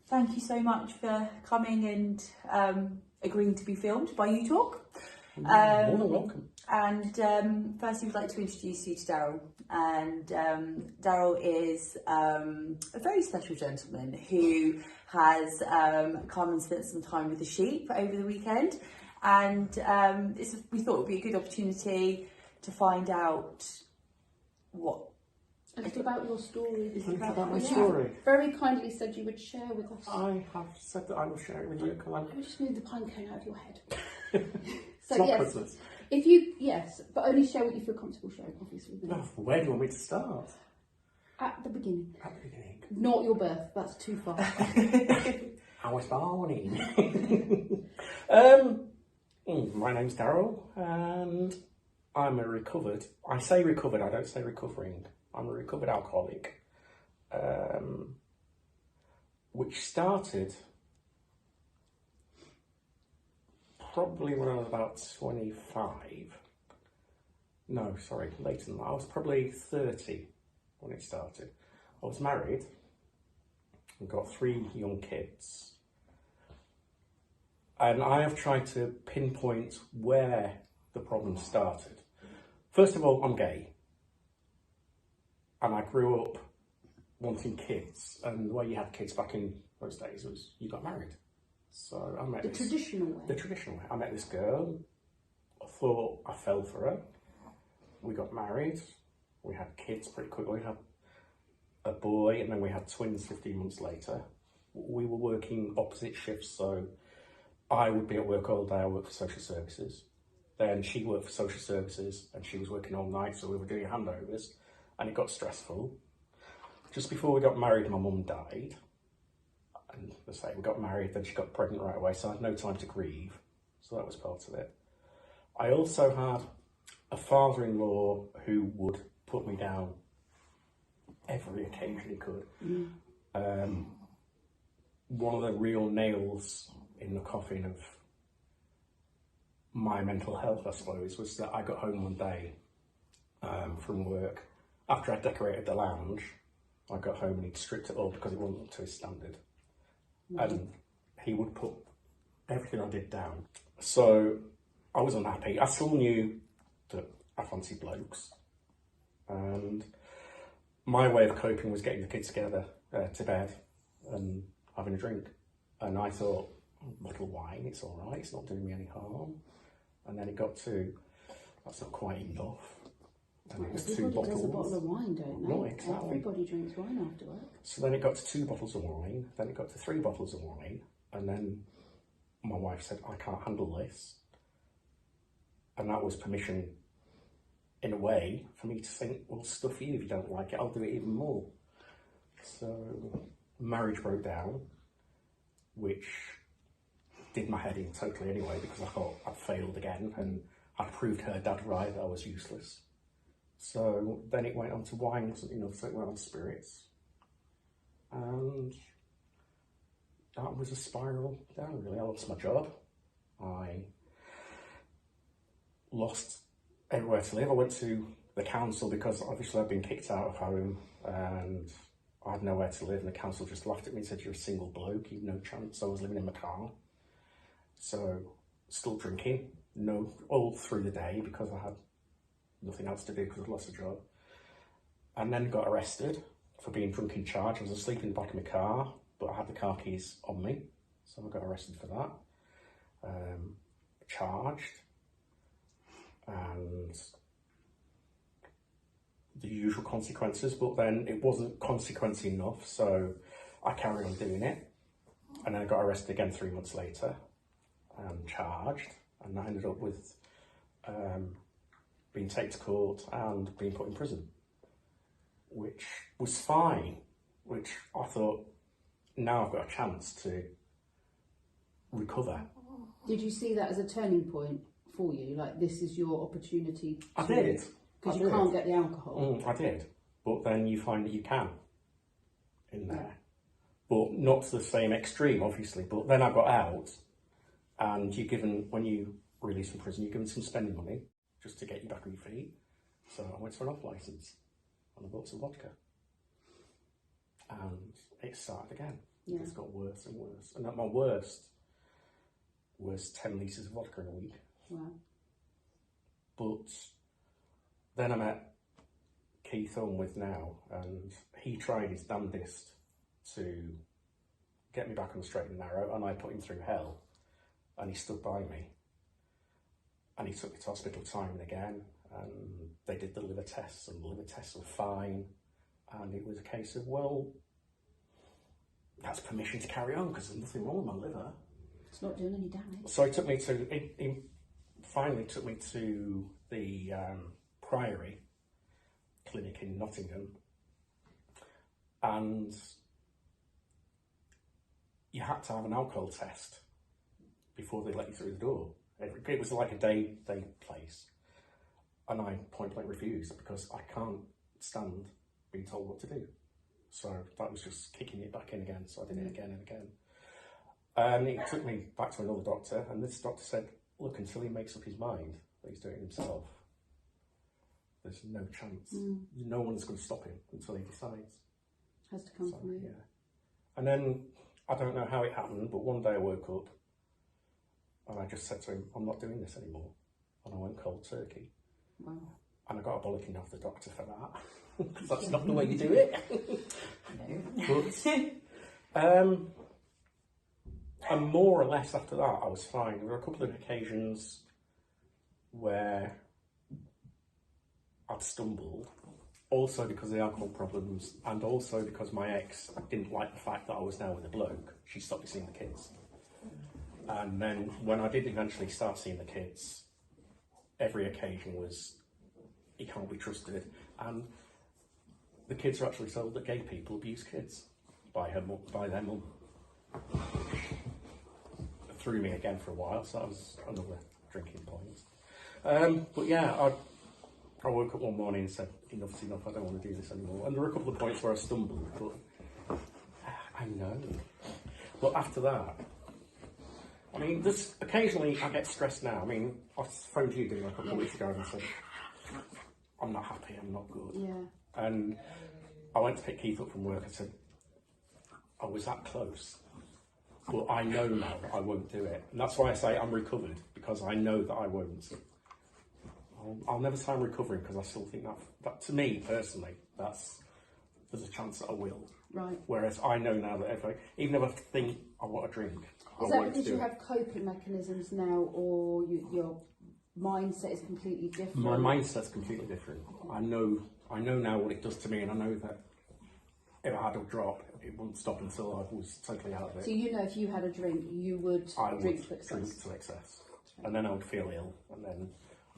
thank you so much for coming and agreeing to be filmed by EWE Talk. More than welcome. And firstly, we'd like to introduce you to Daryl. And Daryl is a very special gentleman who has come and spent some time with the sheep over the weekend. And we thought it would be a good opportunity to find out a little about your story. A little about my story. Very kindly said you would share with us. I have said that I will share it with you. Let me just move the pine cone out of your head. So it's not Christmas. Yes, but only share what you feel comfortable sharing, obviously. No, where do you want me to start? At the beginning. At the beginning. Not your birth, that's too far. I was born. My name's Daryl, and I'm I say recovered, I don't say recovering. I'm a recovered alcoholic, which started probably when I was about 25. No, sorry, later than that. I was probably 30 when it started. I was married and got 3 young kids. And I have tried to pinpoint where the problem started. First of all, I'm gay. And I grew up wanting kids. And the way you had kids back in those days was you got married. So I met the traditional way. I met this girl. I thought I fell for her. We got married. We had kids pretty quickly. We had a boy, and then we had twins 15 months later. We were working opposite shifts, so I would be at work all day. I worked for social services. Then she worked for social services, and she was working all night, so we were doing handovers, and it got stressful. Just before we got married, my mum died. And let's say we got married, then she got pregnant right away, so I had no time to grieve. So that was part of it. I also had a father-in-law who would put me down every occasion he could. One of the real nails in the coffin of my mental health, I suppose, was that I got home one day from work. After I decorated the lounge, I got home and he'd stripped it all because it wasn't up to his standard. And he would put everything I did down. So I was unhappy. I still knew that I fancied blokes. And my way of coping was getting the kids together to bed and having a drink. And I thought, a bottle of wine, it's all right, it's not doing me any harm. And then it got to, that's not quite enough. And it was 2 bottles. Does a bottle of wine, don't they? No, exactly. Everybody drinks wine after work. So then it got to 2 bottles of wine, then it got to 3 bottles of wine, and then my wife said, I can't handle this. And that was permission, in a way, for me to think, well, stuff you, if you don't like it, I'll do it even more. So marriage broke down, which did my head in totally anyway, because I thought I'd failed again, and I'd proved her dad right that I was useless. So then it went on to wine, so it went on to spirits. And that was a spiral down, really. I lost my job. I lost everywhere to live. I went to the council because obviously I'd been kicked out of home and I had nowhere to live, and the council just laughed at me and said, you're a single bloke, you've no chance. So I was living in my car. So still drinking, all through the day because I had nothing else to do because I'd lost a job. And then got arrested for being drunk in charge. I was asleep in the back of my car, but I had the car keys on me. So I got arrested for that. Charged. And the usual consequences, but then it wasn't consequence enough, so I carried on doing it. And then I got arrested again 3 months later and charged, and I ended up with being taken to court and being put in prison, which was fine, which I thought, now I've got a chance to recover. Did you see that as a turning point for you? Like, this is your opportunity to... I did. Because you can't get the alcohol. I did. But then you find that you can in there. Yeah. But not to the same extreme, obviously. But then I got out, and you're given, when you release from prison, you're given some spending money just to get you back on your feet. So I went for an off-licence and I bought some vodka. And it started again. Yeah. It's got worse and worse. And at my worst was 10 litres of vodka in a week. Wow. But then I met Keith, who I'm with now, and he tried his damnedest to get me back on the straight and narrow, and I put him through hell, and he stood by me. And he took me to hospital time and again, and they did the liver tests, and the liver tests were fine. And it was a case of, well, that's permission to carry on because there's nothing wrong with my liver. It's not doing any damage. So he finally took me to the Priory clinic in Nottingham, and you had to have an alcohol test before they let you through the door. It was like a day place, and I point blank refused because I can't stand being told what to do. So that was just kicking it back in again. So I did it again and again. And it took me back to another doctor, and this doctor said, look, until he makes up his mind that he's doing it himself, there's no chance. No one's going to stop him until he decides. Has to come from you. Yeah. And then, I don't know how it happened, but one day I woke up and I just said to him, I'm not doing this anymore. And I went cold turkey. Wow. And I got a bollocking off the doctor for that. Because that's not the way you do it. But, and more or less after that, I was fine. There were a couple of occasions where I'd stumbled, also because of the alcohol problems, and also because my ex didn't like the fact that I was now with a bloke. She stopped me seeing the kids. And then when I did eventually start seeing the kids, every occasion was, he can't be trusted. And the kids are actually told that gay people abuse kids by their mum. Threw me again for a while, so that was another drinking point. But yeah, I woke up one morning and said, enough's enough, I don't want to do this anymore. And there were a couple of points where I stumbled, but I know. But after that, I mean, occasionally I get stressed now. I mean, I phoned you a couple of weeks ago and said, I'm not happy, I'm not good. Yeah. And I went to pick Keith up from work and said, I was that close. But I know now that I won't do it. And that's why I say I'm recovered, because I know that I won't. I'll never say I'm recovering, because I still think that to me personally, there's a chance that I will. Right. Whereas I know now that even if I think I want a drink, is that because you have coping mechanisms now, or your mindset is completely different? My mindset's completely different. I know now what it does to me, and I know that if I had a drop, it wouldn't stop until I was totally out of it. So you know, if you had a drink, you would drink to excess. And then I would feel ill, and then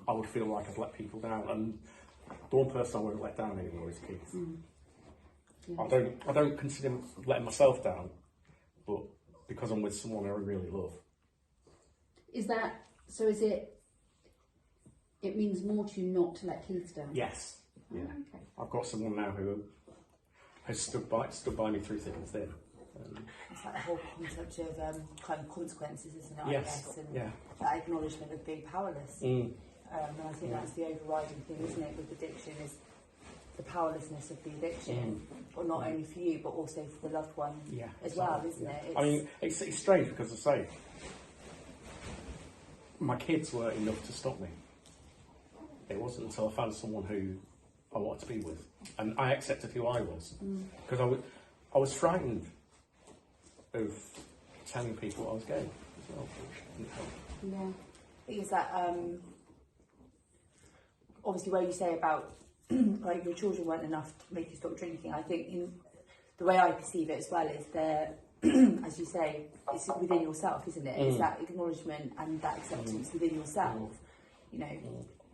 I would feel like I'd let people down. And the one person I won't let down anymore is Keith. Yeah. I don't consider letting myself down, but because I'm with someone I really love. Is that so? Is it? It means more to you not to let Keith down. Yes. Yeah. Oh, okay. I've got someone now who has stood by me through thick and thin. It's like the whole concept of kind of consequences, isn't it? Yes. I guess, and that acknowledgement of being powerless. And I think that's the overriding thing, isn't it, with addiction, is the powerlessness of the addiction, but not only for you, but also for the loved one as well, isn't it? I mean, it's strange because, as I say, my kids were enough to stop me. It wasn't until I found someone who I wanted to be with, and I accepted who I was, because I was frightened of telling people I was gay as well. Yeah, because that obviously where you say about like your children weren't enough to make you stop drinking, I think the way I perceive it as well is that, as you say, it's within yourself, isn't it? It's that acknowledgement and that acceptance within yourself. You know,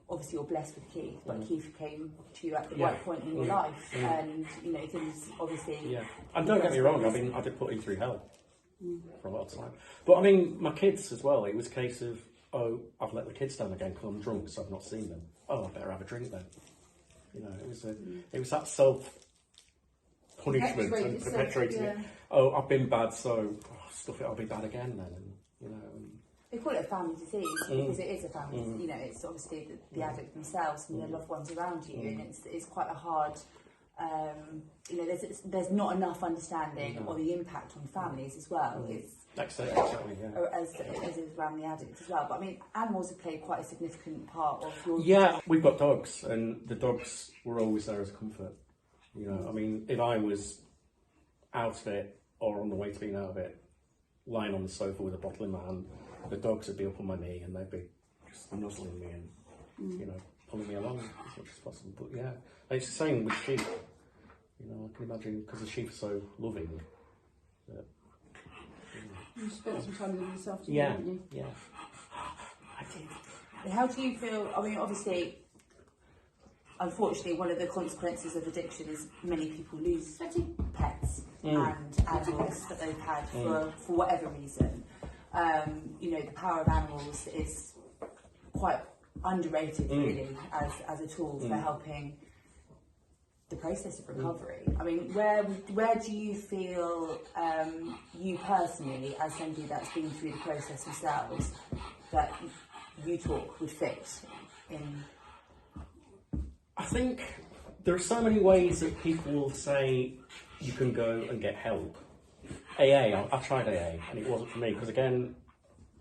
obviously you're blessed with Keith, but Keith came to you at the right point in your life, and you know things obviously. Yeah, and don't get me wrong. I mean, I did put him through hell for a lot of time, but I mean, my kids as well. It was a case of, oh, I've let the kids down again because I'm drunk, so I've not seen them. Oh, I better have a drink then. You know, it was that self punishment and perpetuating it. Oh, I've been bad, so stuff it, I'll be bad again then. And, you know. They call it a family disease because it is a family disease. You know, it's obviously the addict themselves and their loved ones around you, and it's quite a hard you know, there's not enough understanding of the impact on families as well. It's Exactly, yeah. as is around the addicts as well. But I mean, animals have played quite a significant part of your... Yeah, we've got dogs, and the dogs were always there as comfort. You know, I mean, if I was out of it or on the way to being out of it, lying on the sofa with a bottle in my hand, the dogs would be up on my knee and they'd be just nuzzling me and, you know, pulling me along as much as possible. But yeah, and it's the same with sheep. You know, I can imagine, because the sheep are so loving. That, You spent some time with them this afternoon, didn't you? Yeah. I did. How do you feel? I mean, obviously, unfortunately, one of the consequences of addiction is many people lose pets and animals that they've had for whatever reason. You know, the power of animals is quite underrated, really, as a tool for helping the process of recovery. I mean, where do you feel, you personally, as somebody that's been through the process yourselves, that EWE Talk would fit in? I think there are so many ways that people will say you can go and get help. AA, I tried AA and it wasn't for me, because again,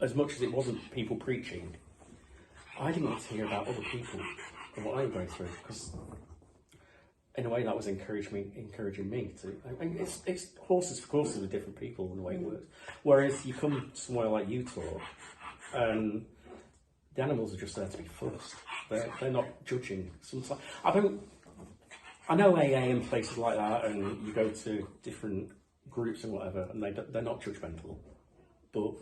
as much as it wasn't people preaching, I didn't want to hear about other people and what they were going through, because in a way that was encouraging me to. I mean, it's horses for courses with different people in the way it works. Whereas you come somewhere like EWE Talk, and the animals are just there to be fussed. They're not judging. Sometimes I know AA and places like that, and you go to different groups and whatever, and they're not judgmental. But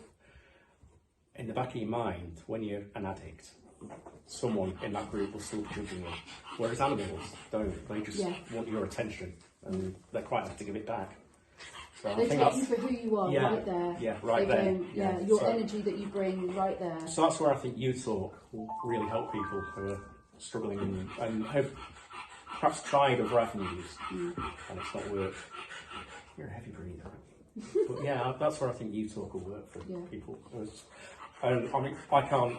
in the back of your mind, when you're an addict, someone in that group will still be judging you. Whereas animals don't. They just want your attention, and they're quite happy to give it back. So They take you for who you are, right there. Yeah, right there. Your energy that you bring, right there. So that's where I think EWE Talk will really help people who are struggling and have perhaps tried other avenues and it's not worked. You're a heavy breather. But yeah, that's where I think EWE Talk will work for people. And I mean, I can't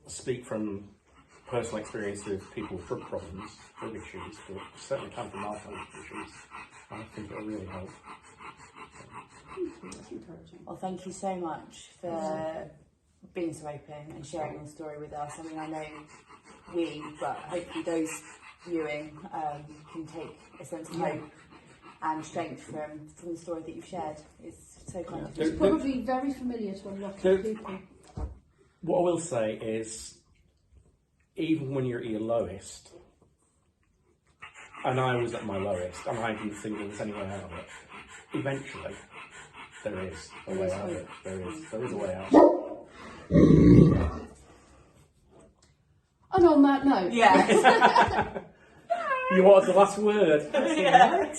speak from personal experience with people with drug problems, drug issues, but certainly can from my health issues. I think it'll really help. That's encouraging. Well, thank you so much for being so open and sharing your story with us. I mean, I know but hopefully those viewing can take a sense of hope and strength from the story that you've shared. It's so kind of you. It's probably very familiar to a lot of people. What I will say is, even when you're at your lowest, and I was at my lowest, and I didn't think there was any way out of it, eventually there is a way out of it. There is a way out. And on that note, yeah. You wanted the last word. Yeah.